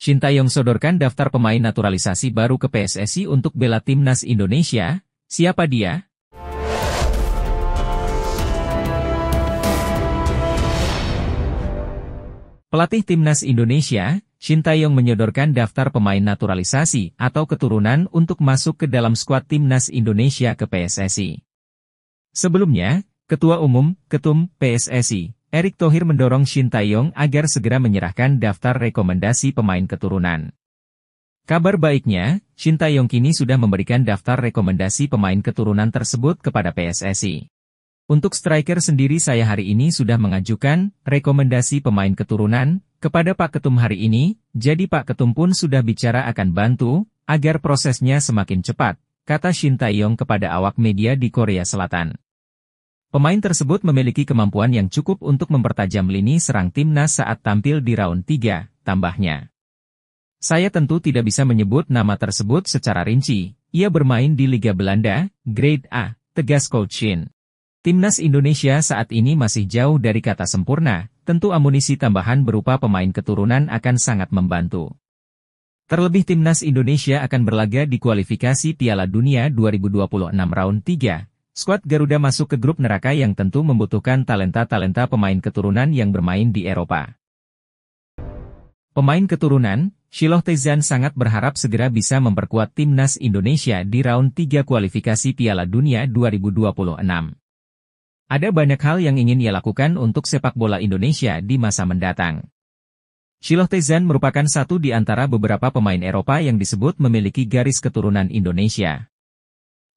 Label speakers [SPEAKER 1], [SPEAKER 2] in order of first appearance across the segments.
[SPEAKER 1] Sintayong sodorkan daftar pemain naturalisasi baru ke PSSI untuk bela timnas Indonesia. Siapa dia? Pelatih timnas Indonesia, Sintayong menyodorkan daftar pemain naturalisasi atau keturunan untuk masuk ke dalam skuad timnas Indonesia ke PSSI. Sebelumnya, Ketua Umum, Ketum, PSSI, Erick Thohir mendorong Sintayong agar segera menyerahkan daftar rekomendasi pemain keturunan. Kabar baiknya, Sintayong kini sudah memberikan daftar rekomendasi pemain keturunan tersebut kepada PSSI. Untuk striker sendiri saya hari ini sudah mengajukan rekomendasi pemain keturunan kepada Pak Ketum hari ini, jadi Pak Ketum pun sudah bicara akan bantu agar prosesnya semakin cepat, kata Sintayong kepada awak media di Korea Selatan. Pemain tersebut memiliki kemampuan yang cukup untuk mempertajam lini serang timnas saat tampil di round 3, tambahnya. Saya tentu tidak bisa menyebut nama tersebut secara rinci, ia bermain di Liga Belanda, Grade A, tegas Coach Shin. Timnas Indonesia saat ini masih jauh dari kata sempurna, tentu amunisi tambahan berupa pemain keturunan akan sangat membantu. Terlebih timnas Indonesia akan berlaga di kualifikasi Piala Dunia 2026 round 3. Skuad Garuda masuk ke grup neraka yang tentu membutuhkan talenta-talenta pemain keturunan yang bermain di Eropa. Pemain keturunan, Shiloh Tezan sangat berharap segera bisa memperkuat timnas Indonesia di round 3 kualifikasi Piala Dunia 2026. Ada banyak hal yang ingin ia lakukan untuk sepak bola Indonesia di masa mendatang. Shiloh Tezan merupakan satu di antara beberapa pemain Eropa yang disebut memiliki garis keturunan Indonesia.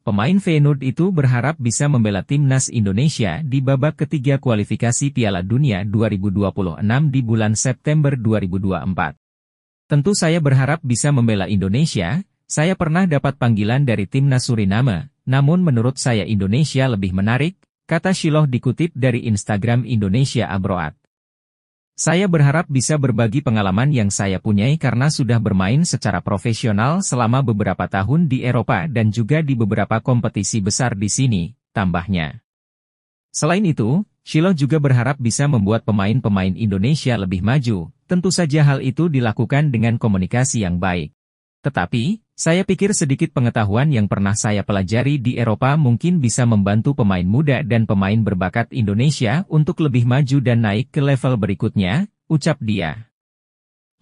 [SPEAKER 1] Pemain Feyenoord itu berharap bisa membela timnas Indonesia di babak ketiga kualifikasi Piala Dunia 2026 di bulan September 2024. Tentu saya berharap bisa membela Indonesia, saya pernah dapat panggilan dari timnas Suriname, namun menurut saya Indonesia lebih menarik, kata Shiloh dikutip dari Instagram Indonesia Abroad. Saya berharap bisa berbagi pengalaman yang saya punyai karena sudah bermain secara profesional selama beberapa tahun di Eropa dan juga di beberapa kompetisi besar di sini, tambahnya. Selain itu, Shiloh juga berharap bisa membuat pemain-pemain Indonesia lebih maju, tentu saja hal itu dilakukan dengan komunikasi yang baik. Tetapi, saya pikir sedikit pengetahuan yang pernah saya pelajari di Eropa mungkin bisa membantu pemain muda dan pemain berbakat Indonesia untuk lebih maju dan naik ke level berikutnya, ucap dia.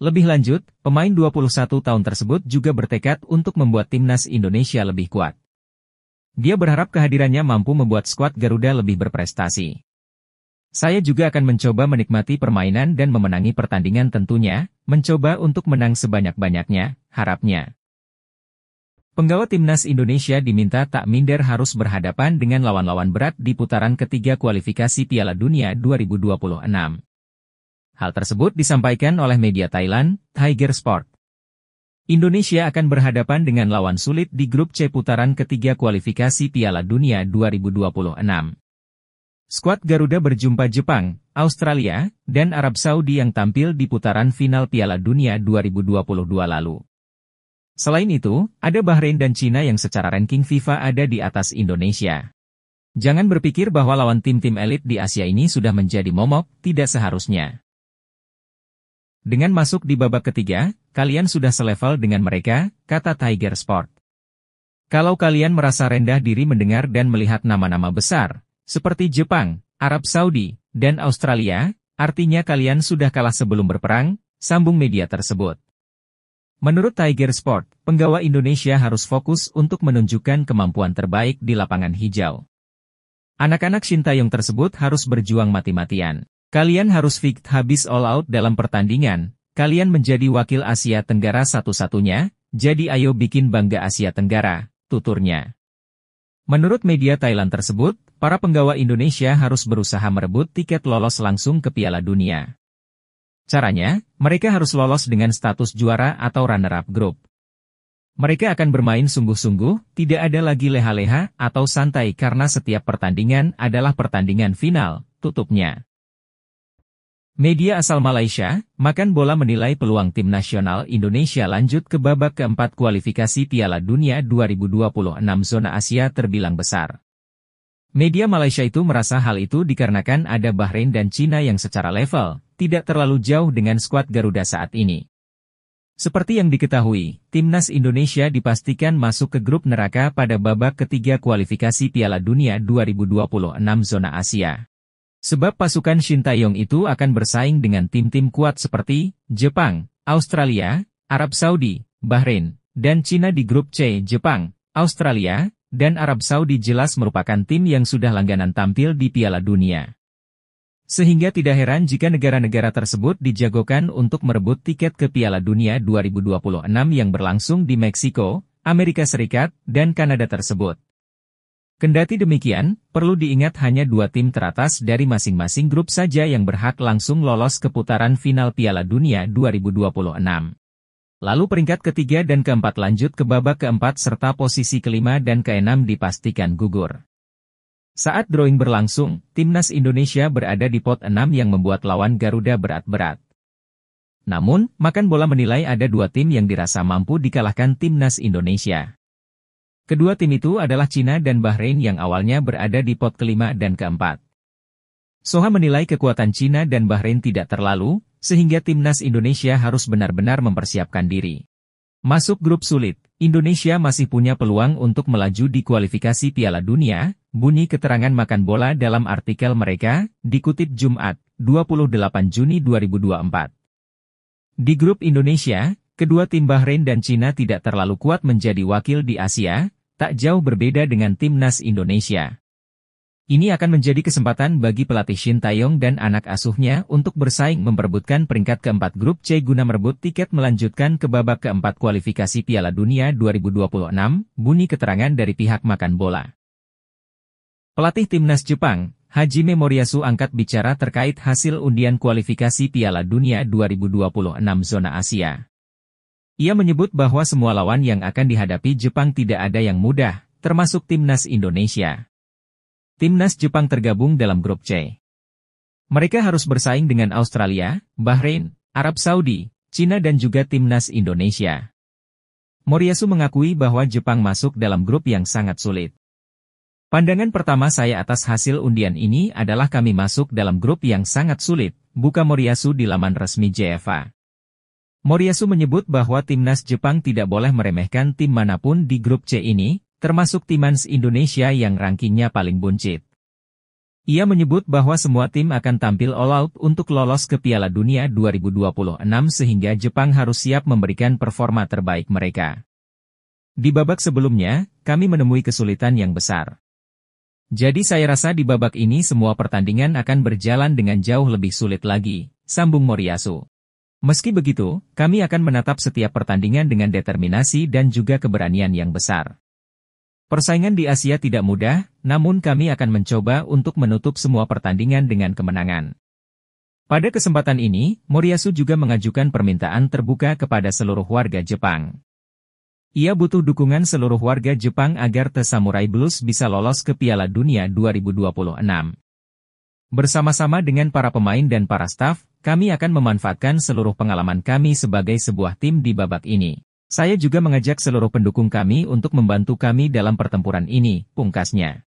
[SPEAKER 1] Lebih lanjut, pemain 21 tahun tersebut juga bertekad untuk membuat timnas Indonesia lebih kuat. Dia berharap kehadirannya mampu membuat skuad Garuda lebih berprestasi. Saya juga akan mencoba menikmati permainan dan memenangi pertandingan tentunya, mencoba untuk menang sebanyak-banyaknya, harapnya. Penggawa timnas Indonesia diminta tak minder harus berhadapan dengan lawan-lawan berat di putaran ketiga kualifikasi Piala Dunia 2026. Hal tersebut disampaikan oleh media Thailand, Tiger Sport. Indonesia akan berhadapan dengan lawan sulit di grup C putaran ketiga kualifikasi Piala Dunia 2026. Skuad Garuda berjumpa Jepang, Australia, dan Arab Saudi yang tampil di putaran final Piala Dunia 2022 lalu. Selain itu, ada Bahrain dan Cina yang secara ranking FIFA ada di atas Indonesia. Jangan berpikir bahwa lawan tim-tim elit di Asia ini sudah menjadi momok, tidak seharusnya. Dengan masuk di babak ketiga, kalian sudah selevel dengan mereka, kata Tiger Sport. Kalau kalian merasa rendah diri mendengar dan melihat nama-nama besar, seperti Jepang, Arab Saudi, dan Australia, artinya kalian sudah kalah sebelum berperang, sambung media tersebut. Menurut Tiger Sport, penggawa Indonesia harus fokus untuk menunjukkan kemampuan terbaik di lapangan hijau. Anak-anak Sintayong tersebut harus berjuang mati-matian. Kalian harus fit habis all out dalam pertandingan, kalian menjadi wakil Asia Tenggara satu-satunya, jadi ayo bikin bangga Asia Tenggara, tuturnya. Menurut media Thailand tersebut, para penggawa Indonesia harus berusaha merebut tiket lolos langsung ke Piala Dunia. Caranya, mereka harus lolos dengan status juara atau runner-up grup. Mereka akan bermain sungguh-sungguh, tidak ada lagi leha-leha atau santai karena setiap pertandingan adalah pertandingan final, tutupnya. Media asal Malaysia, Makan Bola menilai peluang tim nasional Indonesia lanjut ke babak keempat kualifikasi Piala Dunia 2026 zona Asia terbilang besar. Media Malaysia itu merasa hal itu dikarenakan ada Bahrain dan Cina yang secara level tidak terlalu jauh dengan skuad Garuda saat ini. Seperti yang diketahui, Timnas Indonesia dipastikan masuk ke grup neraka pada babak ketiga kualifikasi Piala Dunia 2026 zona Asia. Sebab pasukan Sintayong itu akan bersaing dengan tim-tim kuat seperti Jepang, Australia, Arab Saudi, Bahrain, dan Cina di grup C. Jepang, Australia, dan Arab Saudi jelas merupakan tim yang sudah langganan tampil di Piala Dunia. Sehingga tidak heran jika negara-negara tersebut dijagokan untuk merebut tiket ke Piala Dunia 2026 yang berlangsung di Meksiko, Amerika Serikat, dan Kanada tersebut. Kendati demikian, perlu diingat hanya 2 tim teratas dari masing-masing grup saja yang berhak langsung lolos ke putaran final Piala Dunia 2026. Lalu peringkat ketiga dan keempat lanjut ke babak keempat serta posisi kelima dan keenam dipastikan gugur. Saat drawing berlangsung, Timnas Indonesia berada di pot 6 yang membuat lawan Garuda berat-berat. Namun, Makan Bola menilai ada 2 tim yang dirasa mampu dikalahkan Timnas Indonesia. Kedua tim itu adalah Cina dan Bahrain yang awalnya berada di pot kelima dan keempat. Soha menilai kekuatan Cina dan Bahrain tidak terlalu, sehingga Timnas Indonesia harus benar-benar mempersiapkan diri. Masuk grup sulit, Indonesia masih punya peluang untuk melaju di kualifikasi Piala Dunia, bunyi keterangan Makan Bola dalam artikel mereka, dikutip Jumat, 28 Juni 2024. Di grup Indonesia, kedua tim Bahrain dan Cina tidak terlalu kuat menjadi wakil di Asia, tak jauh berbeda dengan Timnas Indonesia. Ini akan menjadi kesempatan bagi pelatih Sintayong dan anak asuhnya untuk bersaing memperebutkan peringkat keempat grup C guna merebut tiket melanjutkan ke babak keempat kualifikasi Piala Dunia 2026, bunyi keterangan dari pihak Makan Bola. Pelatih Timnas Jepang, Hajime Moriyasu angkat bicara terkait hasil undian kualifikasi Piala Dunia 2026 zona Asia. Ia menyebut bahwa semua lawan yang akan dihadapi Jepang tidak ada yang mudah, termasuk Timnas Indonesia. Timnas Jepang tergabung dalam grup C. Mereka harus bersaing dengan Australia, Bahrain, Arab Saudi, Cina dan juga Timnas Indonesia. Moriyasu mengakui bahwa Jepang masuk dalam grup yang sangat sulit. Pandangan pertama saya atas hasil undian ini adalah kami masuk dalam grup yang sangat sulit, buka Moriyasu di laman resmi JFA. Moriyasu menyebut bahwa Timnas Jepang tidak boleh meremehkan tim manapun di grup C ini, termasuk Timnas Indonesia yang rankingnya paling buncit. Ia menyebut bahwa semua tim akan tampil all out untuk lolos ke Piala Dunia 2026 sehingga Jepang harus siap memberikan performa terbaik mereka. Di babak sebelumnya, kami menemui kesulitan yang besar. Jadi saya rasa di babak ini semua pertandingan akan berjalan dengan jauh lebih sulit lagi, sambung Moriyasu. Meski begitu, kami akan menatap setiap pertandingan dengan determinasi dan juga keberanian yang besar. Persaingan di Asia tidak mudah, namun kami akan mencoba untuk menutup semua pertandingan dengan kemenangan. Pada kesempatan ini, Moriyasu juga mengajukan permintaan terbuka kepada seluruh warga Jepang. Ia butuh dukungan seluruh warga Jepang agar The Samurai Blues bisa lolos ke Piala Dunia 2026. Bersama-sama dengan para pemain dan para staf, kami akan memanfaatkan seluruh pengalaman kami sebagai sebuah tim di babak ini. Saya juga mengajak seluruh pendukung kami untuk membantu kami dalam pertempuran ini, pungkasnya.